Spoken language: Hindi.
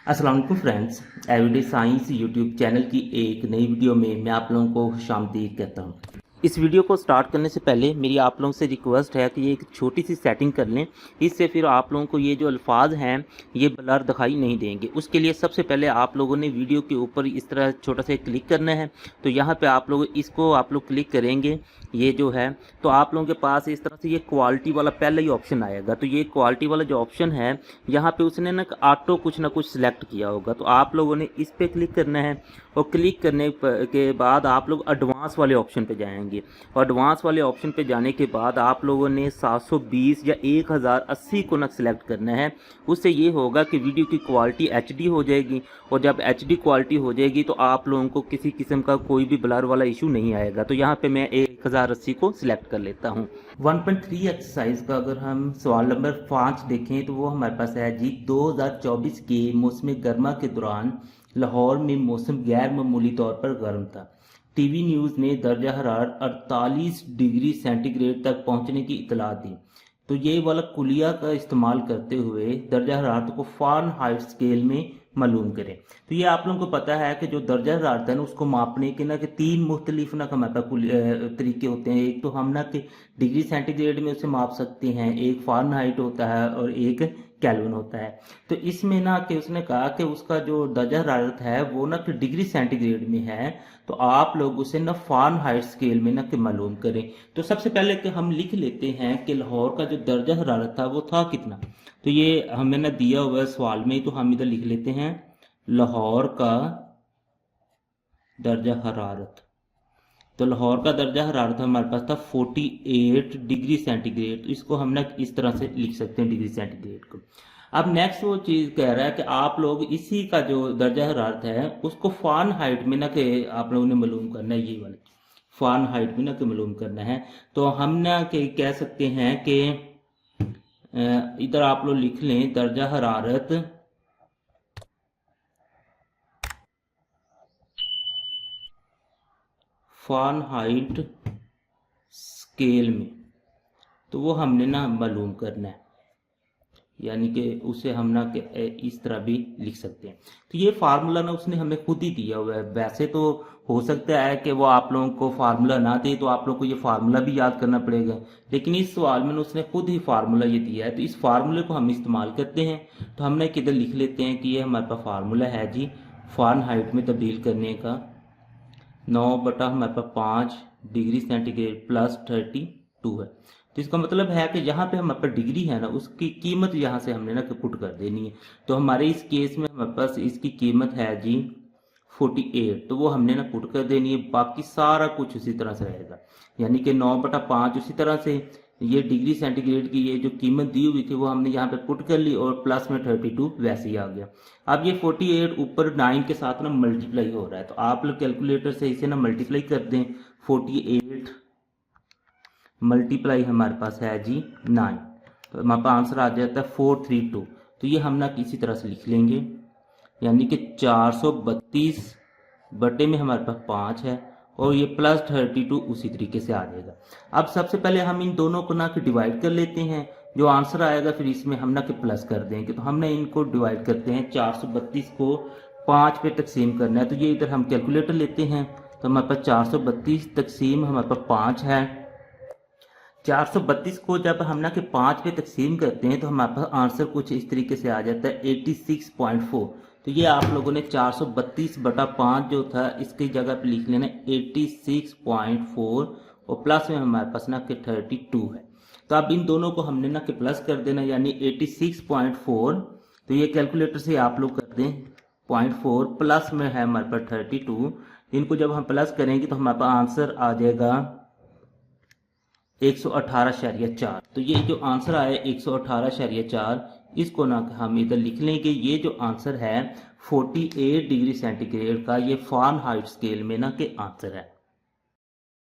अस्सलाम वालेकुम friends, everyday science YouTube channel की एक नई वीडियो में मैं आप लोगों को खुशामदीद कहता हूँ। इस वीडियो को स्टार्ट करने से पहले मेरी आप लोगों से रिक्वेस्ट है कि ये एक छोटी सी सेटिंग कर लें। इससे फिर आप लोगों को ये जो अल्फाज हैं ये ब्लर दिखाई नहीं देंगे। उसके लिए सबसे पहले आप लोगों ने वीडियो के ऊपर इस तरह छोटा सा क्लिक करना है। तो यहाँ पे आप लोग इसको क्लिक करेंगे, ये जो है तो आप लोगों के पास इस तरह से ये क्वालिटी वाला पहले ही ऑप्शन आएगा। तो ये क्वालिटी वाला जो ऑप्शन है यहाँ पे उसने ना ऑटो कुछ ना कुछ सिलेक्ट किया होगा। तो आप लोगों ने इस पर क्लिक करना है और क्लिक करने के बाद आप लोग एडवांस वाले ऑप्शन पे जाएंगे। और एडवांस वाले ऑप्शन पे जाने के बाद आप लोगों ने 720 या 1080 को ना सिलेक्ट करना है। उससे ये होगा कि वीडियो की क्वालिटी HD हो जाएगी और जब HD क्वालिटी हो जाएगी तो आप लोगों को किसी किस्म का कोई भी ब्लर वाला इशू नहीं आएगा। तो यहाँ पे मैं 1080 को सिलेक्ट कर लेता हूँ। 1.3 एक्सरसाइज का अगर हम सवाल नंबर 5 देखें तो वो हमारे पास है जी। 2024 के मौसम गर्मा के दौरान लाहौर में मौसम गैर मामूली तौर पर गर्म था। टीवी न्यूज़ ने दर्जा हरारत 48 डिग्री सेंटीग्रेड तक पहुंचने की इतला दी। तो ये वाला कुलिया का इस्तेमाल करते हुए दर्जा हरारत को फ़ारेनहाइट स्केल में मालूम करें। तो ये आप लोगों को पता है कि जो दर्जा हरारत है ना उसको मापने के ना कि 3 मुख्तलिफ ना तरीके होते हैं। एक तो हम ना कि डिग्री सेंटीग्रेड में उसे माप सकते हैं, एक फ़ारेनहाइट होता है और एक केल्विन होता है। तो इसमें ना कि उसने कहा कि उसका जो दर्जा हरारत है वो ना कि डिग्री सेंटीग्रेड में है, तो आप लोग उसे ना फ़ारेनहाइट स्केल में ना कि मालूम करें। तो सबसे पहले कि हम लिख लेते हैं कि लाहौर का जो दर्जा हरारत था वो था कितना। तो ये हमें ना दिया हुआ है सवाल में, तो हम इधर लिख लेते हैं लाहौर का दर्जा हरारत। तो लाहौर का दर्जा हरारत हमारे पास था 48 डिग्री सेंटीग्रेड। तो इसको हम ना इस तरह से लिख सकते हैं डिग्री सेंटीग्रेड को। अब नेक्स्ट वो चीज़ कह रहा है कि आप लोग इसी का जो दर्जा हरारत है उसको फ़ारेनहाइट में ना कि आप लोगों ने मालूम करना है। ये वाले फ़ारेनहाइट में ना कि मालूम करना है। तो हम ना कि कह सकते हैं कि इधर आप लोग लिख लें दर्जा हरारत फ़ारेनहाइट स्केल में, तो वो हमने ना मालूम करना है। यानी कि उसे हम ना कि इस तरह भी लिख सकते हैं। तो ये फार्मूला ना उसने हमें खुद ही दिया हुआ है। वैसे तो हो सकता है कि वो आप लोगों को फार्मूला ना दे तो आप लोगों को ये फार्मूला भी याद करना पड़ेगा, लेकिन इस सवाल में उसने खुद ही फार्मूला ये दिया है। तो इस फार्मूले को हम इस्तेमाल करते हैं। तो हमने किधर लिख लेते हैं कि ये हमारे पास फार्मूला है जी फ़ारेनहाइट में तब्दील करने का। 9 बटा हमारे पास 5 डिग्री सेंटीग्रेड प्लस 32 है। तो इसका मतलब है कि यहाँ पे हमारे पास डिग्री है ना उसकी कीमत यहाँ से हमने ना पुट कर देनी है। तो हमारे इस केस में हमारे पास इसकी कीमत है जी 48, तो वो हमने ना पुट कर देनी है। बाकी सारा कुछ उसी तरह से रहेगा, यानी कि 9 बटा 5 उसी तरह से ये डिग्री सेंटीग्रेड की ये जो कीमत दी हुई थी वो हमने यहाँ पे पुट कर ली और प्लस में 32 वैसे ही आ गया। अब ये 48 ऊपर 9 के साथ ना मल्टीप्लाई हो रहा है, तो आप लोग कैलकुलेटर से इसे ना मल्टीप्लाई कर दें। 48 मल्टीप्लाई हमारे पास है जी 9, तो हमारे पास आंसर आ जाता है 432। तो ये हम ना किसी तरह से लिख लेंगे, यानी कि 432 बटे में हमारे पास 5 है और ये प्लस 32 उसी तरीके से आ जाएगा। अब सबसे पहले हम इन दोनों को ना कि डिवाइड कर लेते हैं। जो आंसर आएगा फिर इसमें हम ना कि प्लस कर देंगे। तो हमने इनको डिवाइड करते हैं, 432 को 5 पे तकसीम करना है। तो ये इधर हम कैलकुलेटर लेते हैं, तो हमारे पास 432 तकसीम हमारे पास 5 है। 432 को जब हम ना कि 5 पे तकसीम करते हैं तो हमारे पास आंसर कुछ इस तरीके से आ जाता है 86.4। तो ये आप लोगों ने 432 बटा 5 जो था इसकी जगह पे लिख लेना 86.4 और प्लस में हमारे पास ना कि 32 है। तो अब इन दोनों को हमने ना कि प्लस कर देना, यानी 86.4। तो ये कैलकुलेटर से आप लोग कर दें 0.4 प्लस में है हमारे पास 32। इनको जब हम प्लस करेंगे तो हमारे पास आंसर आ जाएगा 118.4। तो ये जो आंसर आया 118.4 इसको ना हम इधर लिख लेंगे। ये जो आंसर है 48 डिग्री सेंटीग्रेड का ये फ़ारेनहाइट स्केल में ना के आंसर है।